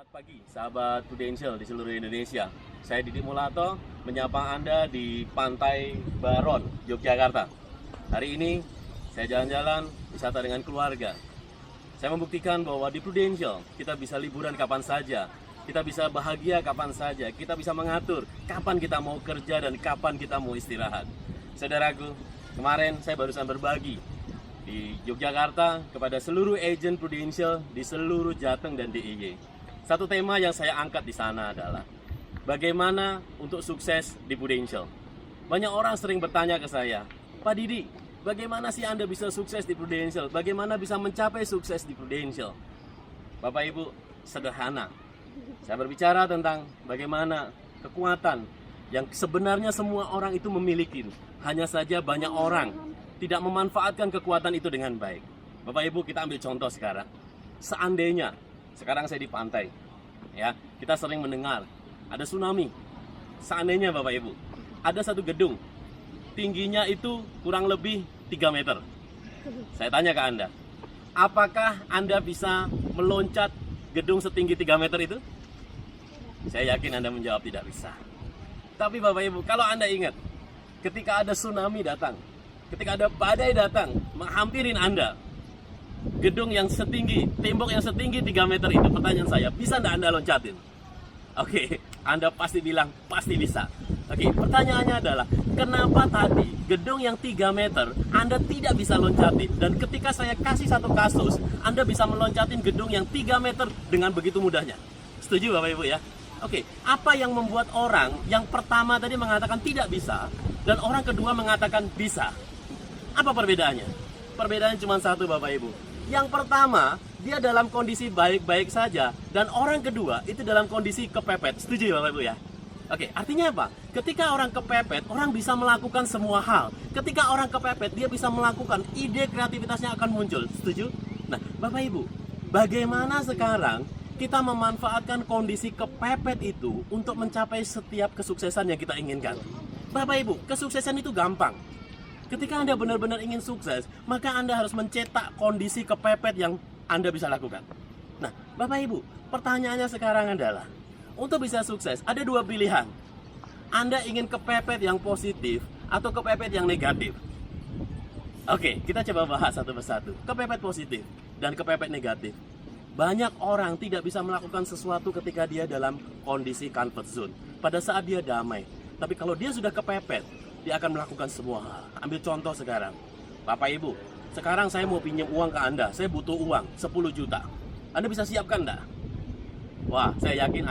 Selamat pagi, sahabat Prudential di seluruh Indonesia. Saya Didi Mulato, menyapa Anda di Pantai Baron, Yogyakarta. Hari ini, saya jalan-jalan, wisata dengan keluarga. Saya membuktikan bahwa di Prudential, kita bisa liburan kapan saja. Kita bisa bahagia kapan saja. Kita bisa mengatur kapan kita mau kerja dan kapan kita mau istirahat. Saudaraku, kemarin saya barusan berbagi di Yogyakarta kepada seluruh agent Prudential di seluruh Jateng dan DIY. Satu tema yang saya angkat di sana adalah bagaimana untuk sukses di Prudential. Banyak orang sering bertanya ke saya, Pak Didi, bagaimana sih Anda bisa sukses di Prudential? Bagaimana bisa mencapai sukses di Prudential? Bapak Ibu, sederhana. Saya berbicara tentang bagaimana kekuatan yang sebenarnya semua orang itu memiliki. Hanya saja banyak orang tidak memanfaatkan kekuatan itu dengan baik. Bapak Ibu, kita ambil contoh sekarang. Seandainya sekarang saya di pantai, ya, kita sering mendengar ada tsunami. Seandainya Bapak Ibu, ada satu gedung, tingginya itu kurang lebih 3 meter. Saya tanya ke Anda, apakah Anda bisa meloncat gedung setinggi 3 meter itu? Saya yakin Anda menjawab tidak bisa. Tapi Bapak Ibu, kalau Anda ingat, ketika ada tsunami datang, ketika ada badai datang, menghampirin Anda, gedung yang setinggi, tembok yang setinggi 3 meter itu, pertanyaan saya, bisa enggak Anda loncatin? Oke, Anda pasti bilang, pasti bisa. Oke, pertanyaannya adalah, kenapa tadi gedung yang 3 meter Anda tidak bisa loncatin? Dan ketika saya kasih satu kasus, Anda bisa meloncatin gedung yang 3 meter dengan begitu mudahnya. Setuju Bapak Ibu ya? Oke, apa yang membuat orang yang pertama tadi mengatakan tidak bisa, dan orang kedua mengatakan bisa? Apa perbedaannya? Perbedaannya cuma satu Bapak Ibu. Yang pertama, dia dalam kondisi baik-baik saja, dan orang kedua itu dalam kondisi kepepet. Setuju Bapak Ibu ya? Oke, artinya apa? Ketika orang kepepet, orang bisa melakukan semua hal. Ketika orang kepepet, dia bisa melakukan, ide kreativitasnya akan muncul. Setuju? Nah, Bapak Ibu, bagaimana sekarang kita memanfaatkan kondisi kepepet itu untuk mencapai setiap kesuksesan yang kita inginkan? Bapak Ibu, kesuksesan itu gampang. Ketika Anda benar-benar ingin sukses, maka Anda harus mencetak kondisi kepepet yang Anda bisa lakukan. Nah, Bapak Ibu, pertanyaannya sekarang adalah, untuk bisa sukses, ada dua pilihan. Anda ingin kepepet yang positif atau kepepet yang negatif? Oke, kita coba bahas satu persatu. Kepepet positif dan kepepet negatif. Banyak orang tidak bisa melakukan sesuatu ketika dia dalam kondisi comfort zone, pada saat dia damai. Tapi kalau dia sudah kepepet, dia akan melakukan semua hal. Ambil contoh sekarang, Bapak Ibu, sekarang saya mau pinjam uang ke Anda, saya butuh uang 10 juta. Anda bisa siapkan enggak? Wah, saya yakin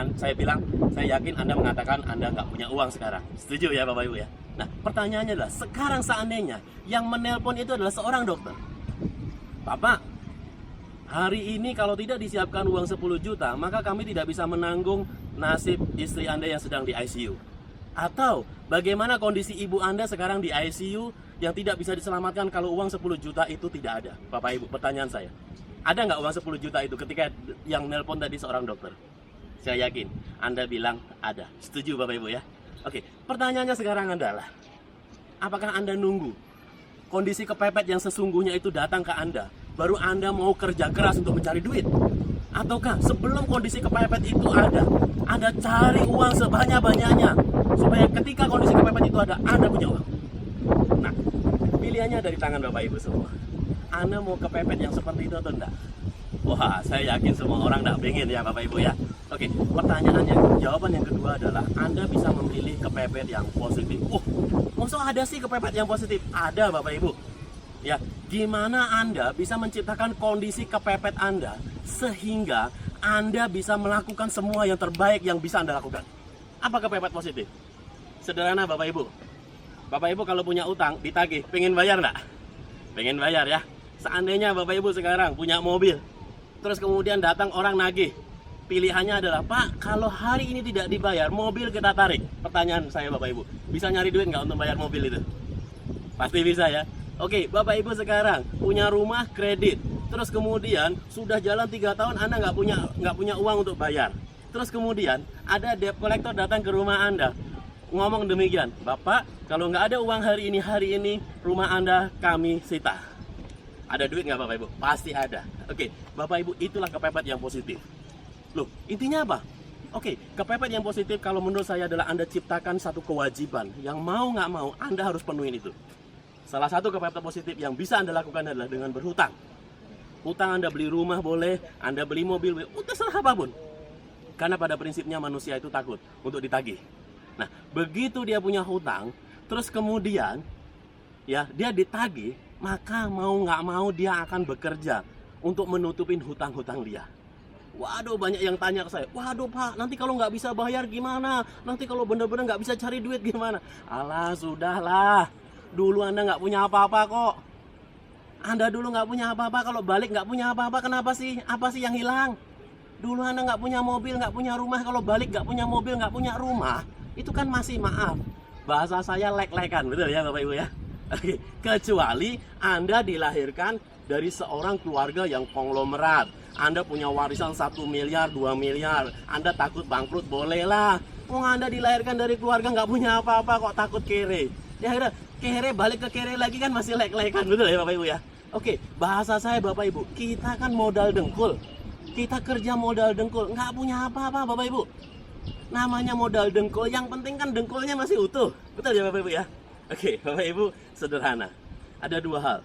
Anda mengatakan Anda nggak punya uang sekarang. Setuju ya Bapak Ibu ya? Nah, pertanyaannya adalah, sekarang seandainya yang menelpon itu adalah seorang dokter. Bapak, hari ini kalau tidak disiapkan uang 10 juta, maka kami tidak bisa menanggung nasib istri Anda yang sedang di ICU. Atau bagaimana kondisi ibu Anda sekarang di ICU yang tidak bisa diselamatkan kalau uang 10 juta itu tidak ada? Bapak Ibu, pertanyaan saya, ada nggak uang 10 juta itu ketika yang nelpon tadi seorang dokter? Saya yakin Anda bilang ada. Setuju Bapak Ibu ya? Oke, pertanyaannya sekarang adalah, apakah Anda nunggu kondisi kepepet yang sesungguhnya itu datang ke Anda, baru Anda mau kerja keras untuk mencari duit? Ataukah sebelum kondisi kepepet itu ada, Anda cari uang sebanyak-banyaknya, supaya ketika kondisi kepepet itu ada, Anda punya uang? Nah, pilihannya ada di tangan Bapak Ibu semua. Anda mau kepepet yang seperti itu atau enggak? Wah, saya yakin semua orang enggak pengen ya Bapak Ibu ya. Oke, jawaban yang kedua adalah Anda bisa memilih kepepet yang positif. Maksud ada sih kepepet yang positif? Ada Bapak Ibu. Ya, gimana Anda bisa menciptakan kondisi kepepet Anda sehingga Anda bisa melakukan semua yang terbaik yang bisa Anda lakukan? Apa kepepet positif? Sederhana Bapak Ibu. Bapak Ibu kalau punya utang, ditagih, pengen bayar enggak? Pengen bayar ya. Seandainya Bapak Ibu sekarang punya mobil, terus kemudian datang orang nagih, pilihannya adalah, Pak, kalau hari ini tidak dibayar, mobil kita tarik. Pertanyaan saya Bapak Ibu, bisa nyari duit nggak untuk bayar mobil itu? Pasti bisa ya. Oke, Bapak Ibu sekarang punya rumah kredit, terus kemudian sudah jalan 3 tahun Anda nggak punya uang untuk bayar. Terus kemudian ada debt collector datang ke rumah Anda, ngomong demikian, Bapak, kalau nggak ada uang hari ini rumah Anda kami sita. Ada duit nggak Bapak Ibu? Pasti ada. Oke, Bapak Ibu, itulah kepepet yang positif. Loh, intinya apa? Oke, kepepet yang positif kalau menurut saya adalah Anda ciptakan satu kewajiban yang mau nggak mau Anda harus penuhin itu. Salah satu kepepet positif yang bisa Anda lakukan adalah dengan berhutang. Hutang Anda beli rumah boleh, Anda beli mobil boleh, terserah apapun. Karena pada prinsipnya manusia itu takut untuk ditagih. Nah, begitu dia punya hutang, terus kemudian ya dia ditagih, maka mau nggak mau dia akan bekerja untuk menutupin hutang-hutang dia. Waduh, banyak yang tanya ke saya, waduh Pak, nanti kalau nggak bisa bayar gimana? Nanti kalau benar-benar nggak bisa cari duit gimana? Alah, sudahlah. Dulu Anda nggak punya apa-apa kok. Anda dulu nggak punya apa-apa, kalau balik nggak punya apa-apa, kenapa sih? Apa sih yang hilang? Dulu Anda nggak punya mobil, nggak punya rumah, kalau balik nggak punya mobil, nggak punya rumah, itu kan masih, maaf, bahasa saya lek-lekan, betul ya Bapak Ibu ya? Oke, kecuali Anda dilahirkan dari seorang keluarga yang konglomerat. Anda punya warisan 1 miliar, 2 miliar, Anda takut bangkrut, bolehlah. Anda dilahirkan dari keluarga nggak punya apa-apa kok takut kere. Ya akhirnya kere balik ke kere lagi kan masih lek-lekan, betul ya Bapak Ibu ya? Oke, bahasa saya Bapak Ibu, kita kan modal dengkul. Kita kerja modal dengkul, nggak punya apa-apa Bapak Ibu. Namanya modal dengkul, yang penting kan dengkulnya masih utuh. Betul ya Bapak Ibu ya? Oke, Bapak Ibu, sederhana. Ada dua hal.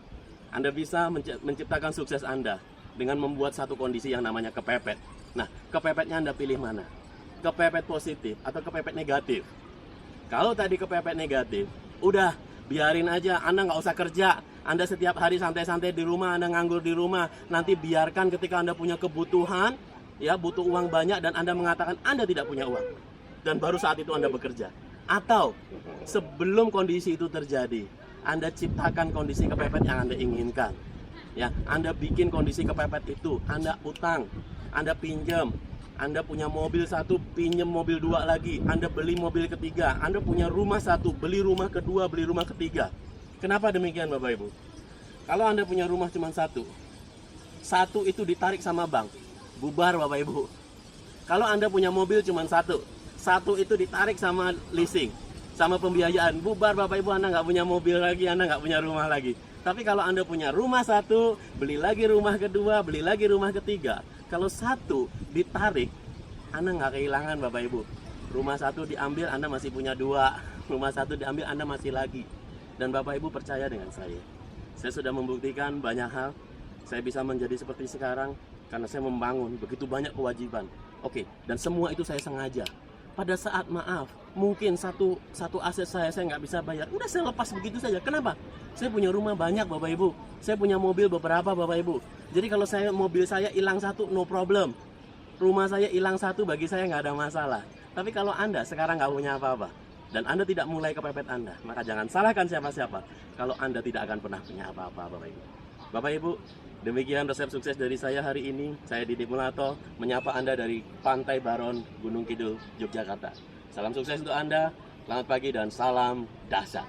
Anda bisa menciptakan sukses Anda dengan membuat satu kondisi yang namanya kepepet. Nah, kepepetnya Anda pilih mana? Kepepet positif atau kepepet negatif? Kalau tadi kepepet negatif, udah biarin aja, Anda nggak usah kerja. Anda setiap hari santai-santai di rumah, Anda nganggur di rumah. Nanti biarkan ketika Anda punya kebutuhan, ya butuh uang banyak dan Anda mengatakan Anda tidak punya uang. Dan baru saat itu Anda bekerja. Atau sebelum kondisi itu terjadi, Anda ciptakan kondisi kepepet yang Anda inginkan. Ya, Anda bikin kondisi kepepet itu, Anda utang, Anda pinjam, Anda punya mobil satu, pinjam mobil dua lagi, Anda beli mobil ketiga, Anda punya rumah satu, beli rumah kedua, beli rumah ketiga. Kenapa demikian Bapak Ibu? Kalau Anda punya rumah cuma satu itu ditarik sama bank, bubar Bapak Ibu. Kalau Anda punya mobil cuma satu itu ditarik sama leasing, sama pembiayaan, bubar Bapak Ibu, Anda nggak punya mobil lagi, Anda nggak punya rumah lagi. Tapi kalau Anda punya rumah satu, beli lagi rumah kedua, beli lagi rumah ketiga. Kalau satu ditarik, Anda nggak kehilangan Bapak Ibu. Rumah satu diambil, Anda masih punya dua. Rumah satu diambil, Anda masih lagi. Dan Bapak Ibu percaya dengan saya sudah membuktikan banyak hal. Saya bisa menjadi seperti sekarang karena saya membangun begitu banyak kewajiban. Oke, dan semua itu saya sengaja. Pada saat maaf, mungkin satu aset saya nggak bisa bayar, udah saya lepas begitu saja. Kenapa? Saya punya rumah banyak Bapak Ibu, saya punya mobil beberapa Bapak Ibu. Jadi kalau mobil saya hilang satu, no problem. Rumah saya hilang satu, bagi saya nggak ada masalah. Tapi kalau Anda sekarang nggak punya apa-apa dan Anda tidak mulai kepepet Anda, maka jangan salahkan siapa-siapa kalau Anda tidak akan pernah punya apa-apa Bapak Ibu. Bapak Ibu, demikian resep sukses dari saya hari ini. Saya Didi Mulato, menyapa Anda dari Pantai Baron, Gunung Kidul, Yogyakarta. Salam sukses untuk Anda, selamat pagi dan salam dahsyat.